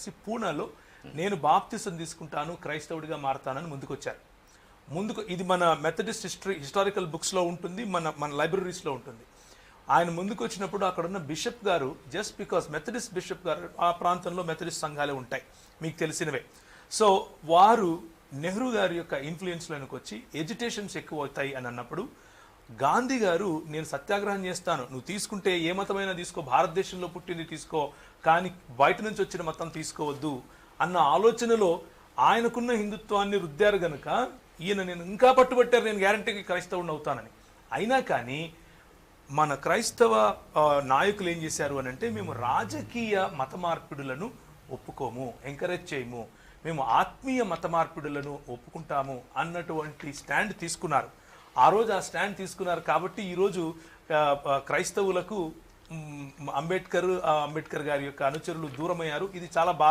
కలిసి పూనాలో నేను బాప్తిసం తీసుకుంటాను, క్రైస్తవుడిగా మారతానని ముందుకొచ్చారు. ఇది మన మెథడిస్ట్ హిస్టారికల్ బుక్స్లో ఉంటుంది, మన లైబ్రరీస్లో ఉంటుంది. ఆయన ముందుకు వచ్చినప్పుడు అక్కడ ఉన్న బిషప్ గారు, జస్ట్ బికాస్ మెథడిస్ట్ బిషప్ గారు, ఆ ప్రాంతంలో మెథడిస్ట్ సంఘాలే ఉంటాయి మీకు తెలిసినవే, సో వారు నెహ్రూ గారి యొక్క ఇన్ఫ్లుయెన్స్లోనికి వచ్చి ఎడ్యుటేషన్స్ ఎక్కువ అవుతాయి అని అన్నప్పుడు గాంధీ గారు నేను సత్యాగ్రహం చేస్తాను, నువ్వు తీసుకుంటే ఏ మతమైనా తీసుకో, భారతదేశంలో పుట్టింది తీసుకో, కానీ బయట నుంచి వచ్చిన మతం తీసుకోవద్దు అన్న ఆలోచనలో ఆయనకున్న హిందుత్వాన్ని రుద్దారు గనుక ఈయన నేను ఇంకా పట్టుబట్టారు, నేను గ్యారంటీకి క్రైస్తవుని అవుతానని. అయినా కానీ మన క్రైస్తవ నాయకులు ఏం చేశారు అని అంటే, మేము రాజకీయ మత మార్పిడులను ఒప్పుకోము, ఎంకరేజ్ చేయము, మేము ఆత్మీయ మత మార్పిడులను ఒప్పుకుంటాము అన్నటువంటి స్టాండ్ తీసుకున్నారు. ఆ రోజు ఆ స్టాండ్ తీసుకున్నారు కాబట్టి ఈరోజు క్రైస్తవులకు అంబేద్కర్ గారి యొక్క అనుచరులు దూరమయ్యారు. ఇది చాలా బాధ.